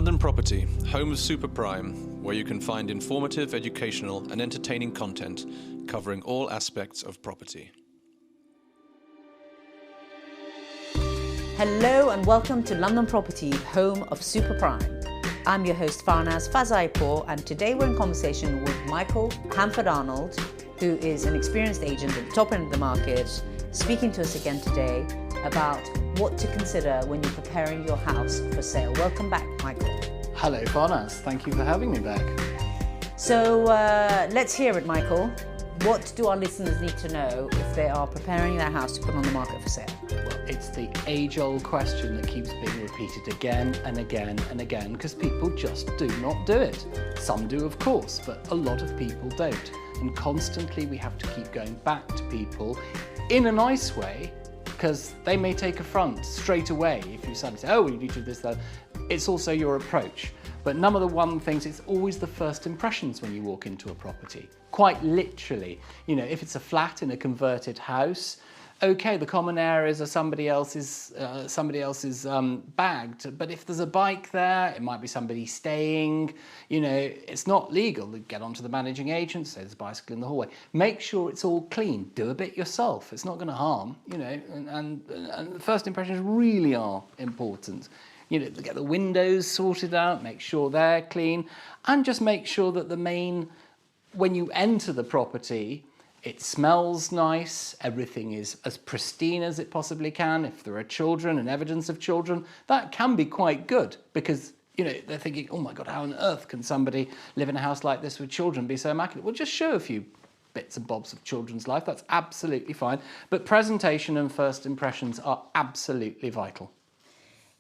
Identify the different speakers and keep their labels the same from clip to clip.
Speaker 1: London Property, home of Super Prime, where you can find informative, educational and entertaining content covering all aspects of property.
Speaker 2: Hello and welcome to London Property, home of Super Prime. I'm your host Farnaz Fazaipour, and today we're in conversation with Michael Handford-Arnold, who is an experienced agent at the top end of the market, speaking to us again today about what to consider when you're preparing your house for sale. Welcome back, Michael.
Speaker 3: Hello, Farnaz. Thank you for having me back.
Speaker 2: So let's hear it, Michael. What do our listeners need to know if they are preparing their house to put on the market for sale?
Speaker 3: Well, it's the age-old question that keeps being repeated again and again and again because people just do not do it. Some do, of course, but a lot of people don't. And constantly we have to keep going back to people in a nice way, because they may take affront straight away if you suddenly say, oh, well, you need to do this, that. It's also your approach. But number one things, it's always the first impressions when you walk into a property. Quite literally, you know, if it's a flat in a converted house, okay, the common areas are somebody else's bagged. But if there's a bike there, it might be somebody staying. You know, it's not legal to get onto the managing agent, say there's a bicycle in the hallway. Make sure it's all clean. Do a bit yourself. It's not going to harm. You know, and the first impressions really are important. You know, get the windows sorted out, make sure they're clean, and just make sure that when you enter the property, it smells nice, everything is as pristine as it possibly can. If there are children and evidence of children, that can be quite good because, you know, they're thinking, oh my God, how on earth can somebody live in a house like this with children be so immaculate? Well, just show a few bits and bobs of children's life, that's absolutely fine. But presentation and first impressions are absolutely vital.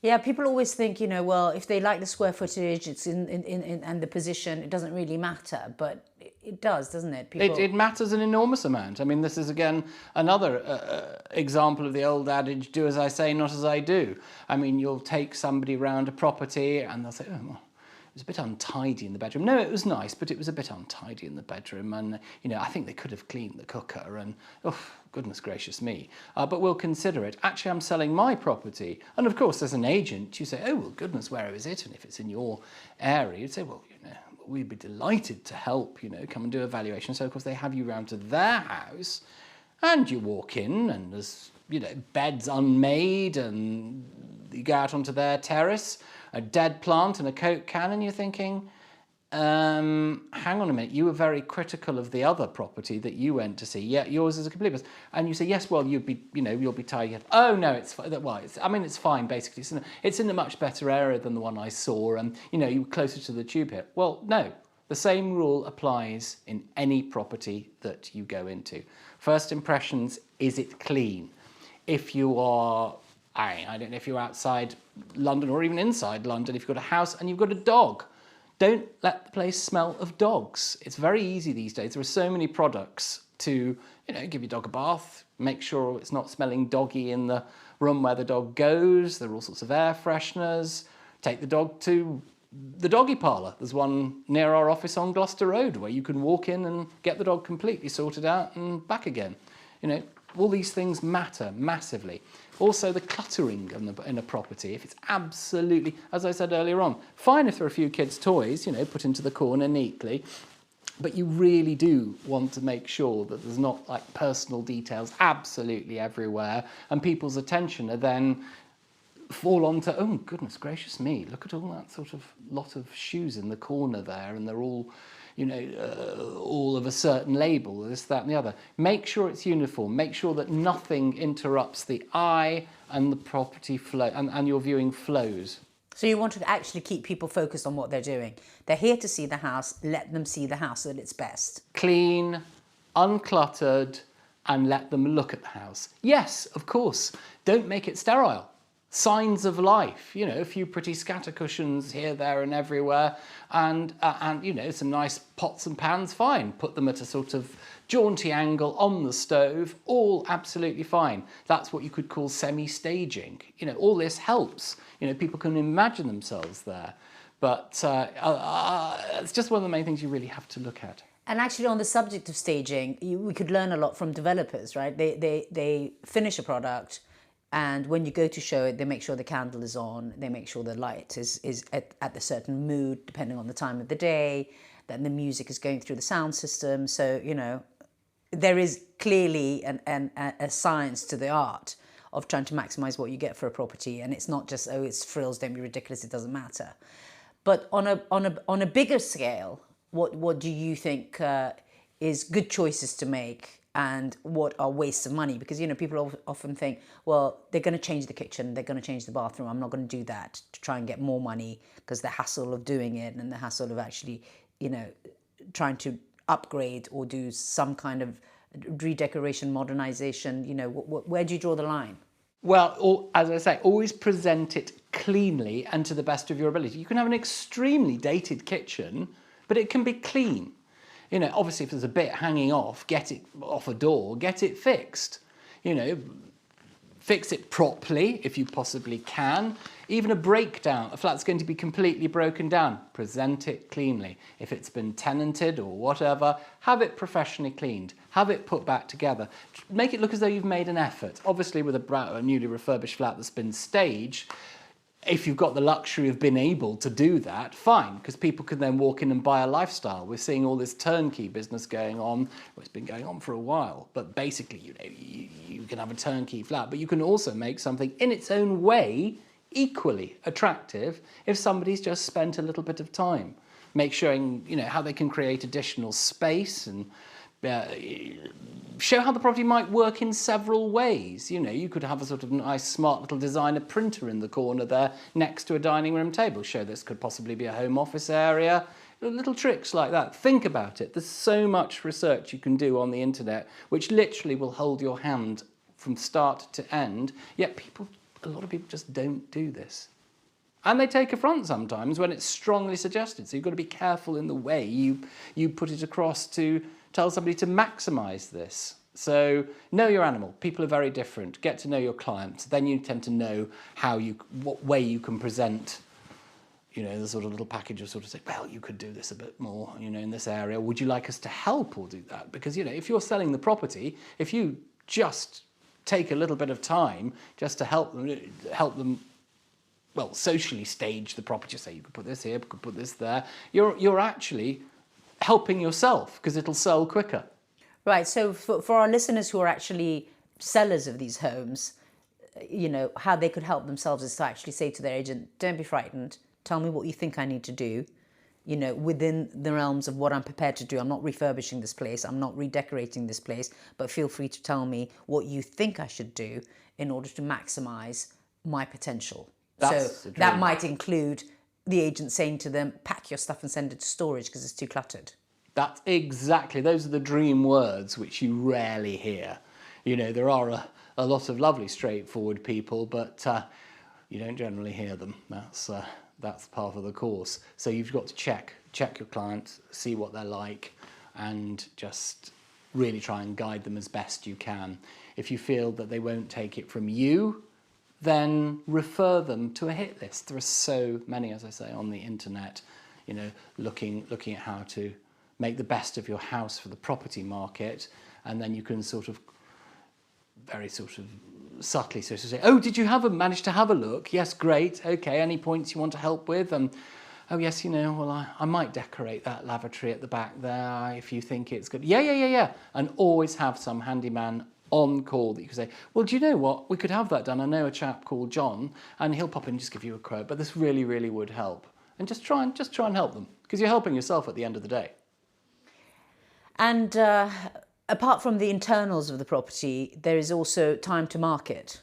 Speaker 2: Yeah, people always think, you know, well, if they like the square footage, it's in and the position, it doesn't really matter. But it does, doesn't it?
Speaker 3: It matters an enormous amount. I mean, this is, again, another example of the old adage, do as I say, not as I do. I mean, you'll take somebody round a property and they'll say, oh, well, it was a bit untidy in the bedroom. No, it was nice, but it was a bit untidy in the bedroom. And, you know, I think they could have cleaned the cooker and, oh, goodness gracious me. But we'll consider it. Actually, I'm selling my property. And of course, as an agent, you say, oh, well, goodness, where is it? And if it's in your area, you'd say, well, you know, we'd be delighted to help, you know, come and do a valuation. So, of course, they have you round to their house and you walk in and there's, you know, beds unmade and you go out onto their terrace, a dead plant and a Coke can, and you're thinking, hang on a minute, you were very critical of the other property that you went to see. Yeah, yours is a complete mess. And you say, yes, well, you'll be tired. Oh, no, it's fine. Well, it's fine, basically. It's in a much better area than the one I saw, and, you know, you were closer to the tube here. Well, no, the same rule applies in any property that you go into. First impressions, is it clean? If you are, I don't know if you're outside London or even inside London, if you've got a house and you've got a dog, don't let the place smell of dogs. It's very easy these days. There are so many products to, you know, give your dog a bath, make sure it's not smelling doggy in the room where the dog goes. There are all sorts of air fresheners. Take the dog to the doggy parlour. There's one near our office on Gloucester Road where you can walk in and get the dog completely sorted out and back again. You know, all these things matter massively. Also, the cluttering in a property, if it's absolutely, as I said earlier on, fine if there are a few kids' toys, you know, put into the corner neatly, but you really do want to make sure that there's not like personal details absolutely everywhere, and people's attention are then fall onto, oh, goodness gracious me, look at all that sort of lot of shoes in the corner there, and they're all, you know, all of a certain label, this, that, and the other. Make sure it's uniform. Make sure that nothing interrupts the eye and the property flow and your viewing flows.
Speaker 2: So you want to actually keep people focused on what they're doing. They're here to see the house. Let them see the house at its best.
Speaker 3: Clean, uncluttered, and let them look at the house. Yes, of course. Don't make it sterile. Signs of life, you know, a few pretty scatter cushions here, there and everywhere, and you know, some nice pots and pans, fine. Put them at a sort of jaunty angle on the stove, all absolutely fine. That's what you could call semi-staging. You know, all this helps. You know, people can imagine themselves there. But it's just one of the main things you really have to look at.
Speaker 2: And actually, on the subject of staging, we could learn a lot from developers, right? They finish a product, And when you go to show it, they make sure the candle is on, they make sure the light is at a certain mood, depending on the time of the day, then the music is going through the sound system. So, you know, there is clearly a science to the art of trying to maximize what you get for a property. And it's not just, oh, it's frills, don't be ridiculous, it doesn't matter. But on a bigger scale, what do you think is good choices to make, and what are wastes of money? Because, you know, people often think, well, they're going to change the kitchen, they're going to change the bathroom, I'm not going to do that to try and get more money, because the hassle of doing it and the hassle of actually, you know, trying to upgrade or do some kind of redecoration, modernization, you know, where do you draw the line?
Speaker 3: Well, as I say, always present it cleanly and to the best of your ability. You can have an extremely dated kitchen, but it can be clean. You know, obviously if there's a bit hanging off, get it off a door, get it fixed. You know, fix it properly if you possibly can. Even a breakdown, a flat's going to be completely broken down, present it cleanly. If it's been tenanted or whatever, have it professionally cleaned, have it put back together. Make it look as though you've made an effort. Obviously with a newly refurbished flat that's been staged, if you've got the luxury of being able to do that, fine, because people can then walk in and buy a lifestyle. We're seeing all this turnkey business going on. Well, it's been going on for a while, but basically, you know, you can have a turnkey flat, but you can also make something in its own way equally attractive if somebody's just spent a little bit of time. Make showing, you know, how they can create additional space and show how the property might work in several ways. You know, you could have a sort of nice, smart little designer printer in the corner there next to a dining room table. Show this could possibly be a home office area. Little tricks like that. Think about it. There's so much research you can do on the internet, which literally will hold your hand from start to end. Yet a lot of people just don't do this. And they take affront sometimes when it's strongly suggested. So you've got to be careful in the way you put it across to tell somebody to maximise this. So know your animal. People are very different. Get to know your clients. Then you tend to know what way you can present, you know, the sort of little package of sort of say, well, you could do this a bit more, you know, in this area. Would you like us to help or do that? Because, you know, if you're selling the property, if you just take a little bit of time just to help them, well, socially stage the property, say you could put this here, you could put this there, you're actually helping yourself because it'll sell quicker.
Speaker 2: Right, so for our listeners who are actually sellers of these homes, you know, how they could help themselves is to actually say to their agent, don't be frightened, tell me what you think I need to do, you know, within the realms of what I'm prepared to do. I'm not refurbishing this place, I'm not redecorating this place, but feel free to tell me what you think I should do in order to maximise my potential. So that might include the agent saying to them, pack your stuff and send it to storage because it's too cluttered.
Speaker 3: That's exactly, those are the dream words which you rarely hear. You know, there are a lot of lovely, straightforward people, but you don't generally hear them. That's part of the course. So you've got to check your clients, see what they're like, and just really try and guide them as best you can. If you feel that they won't take it from you, then refer them to a hit list. There are so many, as I say, on the internet, you know, looking at how to make the best of your house for the property market, and then you can sort of very sort of subtly sort of say, oh, did you manage to have a look? Yes, great, okay, any points you want to help with? Oh yes, you know, well, I might decorate that lavatory at the back there if you think it's good. Yeah. And always have some handyman on call that you can say, well, do you know what? We could have that done. I know a chap called John, and he'll pop in and just give you a quote, but this really, really would help. And just try and help them, because you're helping yourself at the end of the day.
Speaker 2: And apart from the internals of the property, there is also time to market.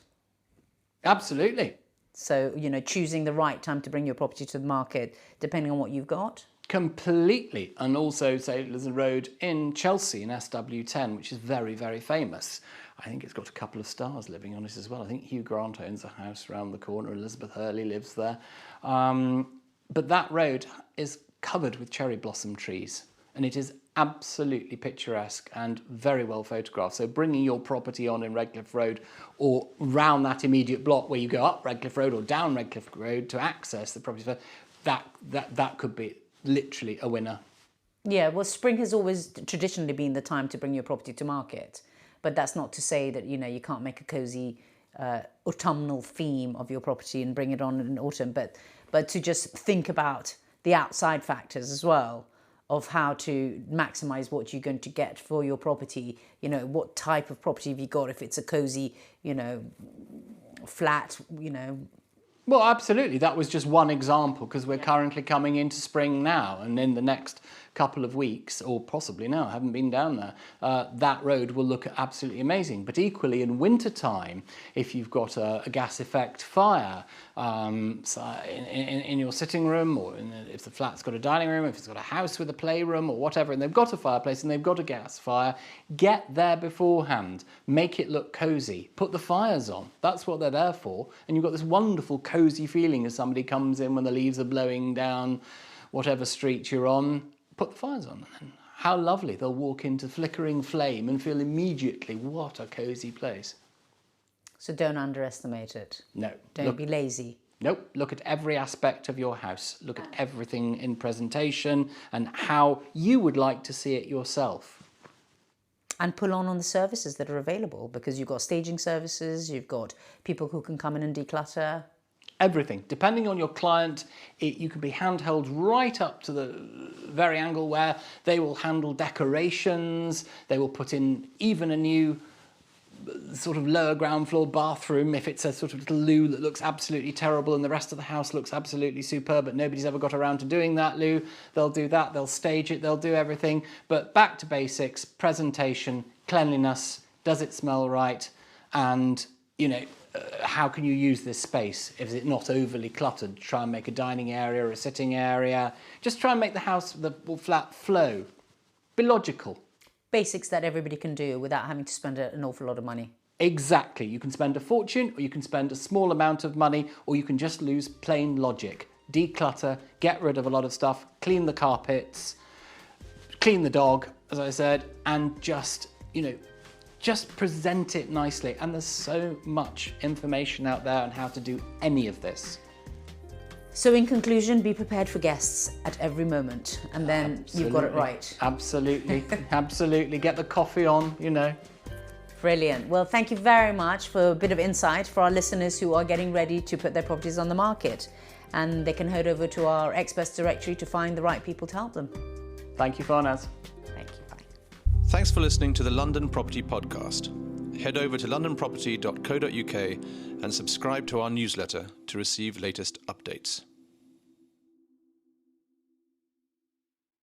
Speaker 3: Absolutely.
Speaker 2: So, you know, choosing the right time to bring your property to the market, depending on what you've got.
Speaker 3: Completely. And also, say, there's a road in Chelsea in SW10, which is very, very famous. I think it's got a couple of stars living on it as well. I think Hugh Grant owns a house around the corner. Elizabeth Hurley lives there. But that road is covered with cherry blossom trees, and it is absolutely picturesque and very well photographed. So bringing your property on in Redcliffe Road or round that immediate block where you go up Redcliffe Road or down Redcliffe Road to access the property, that could be literally a winner.
Speaker 2: Yeah, well, spring has always traditionally been the time to bring your property to market, but that's not to say that, you know, you can't make a cosy autumnal theme of your property and bring it on in autumn, but to just think about the outside factors as well of how to maximize what you're going to get for your property. You know, what type of property have you got? If it's a cozy, you know, flat, you know.
Speaker 3: Well, absolutely. That was just one example, because we're currently coming into spring now, and in the next couple of weeks, or possibly now, I haven't been down there, that road will look absolutely amazing. But equally in winter time, if you've got a gas effect fire in your sitting room, or if the flat's got a dining room, if it's got a house with a playroom or whatever, and they've got a fireplace and they've got a gas fire, get there beforehand, make it look cozy, put the fires on. That's what they're there for. And you've got this wonderful cozy feeling as somebody comes in when the leaves are blowing down whatever street you're on. Put the fires on, and how lovely. They'll walk into flickering flame and feel immediately, what a cosy place.
Speaker 2: So don't underestimate it.
Speaker 3: No.
Speaker 2: Don't be lazy.
Speaker 3: Nope. Look at every aspect of your house. Look at everything in presentation and how you would like to see it yourself.
Speaker 2: And pull on the services that are available, because you've got staging services, you've got people who can come in and declutter.
Speaker 3: Everything. Depending on your client, you can be handheld right up to the very angle where they will handle decorations, they will put in even a new sort of lower ground floor bathroom if it's a sort of little loo that looks absolutely terrible and the rest of the house looks absolutely superb, but nobody's ever got around to doing that loo. They'll do that, they'll stage it, they'll do everything. But back to basics, presentation, cleanliness, does it smell right? And, you know, how can you use this space? Is it not overly cluttered? Try and make a dining area or a sitting area. Just try and make the house, the flat flow. Be logical.
Speaker 2: Basics that everybody can do without having to spend an awful lot of money.
Speaker 3: Exactly. You can spend a fortune, or you can spend a small amount of money, or you can just lose plain logic. Declutter, get rid of a lot of stuff, clean the carpets, clean the dog, as I said, and just, you know, just present it nicely. And there's so much information out there on how to do any of this.
Speaker 2: So in conclusion, be prepared for guests at every moment, and then you've got it right.
Speaker 3: Absolutely, absolutely. Get the coffee on, you know.
Speaker 2: Brilliant. Well, thank you very much for a bit of insight for our listeners who are getting ready to put their properties on the market. And they can head over to our experts directory to find the right people to help them.
Speaker 3: Thank you, Farnaz.
Speaker 2: Thank you. Bye.
Speaker 1: Thanks for listening to the London Property Podcast. Head over to londonproperty.co.uk and subscribe to our newsletter to receive latest updates.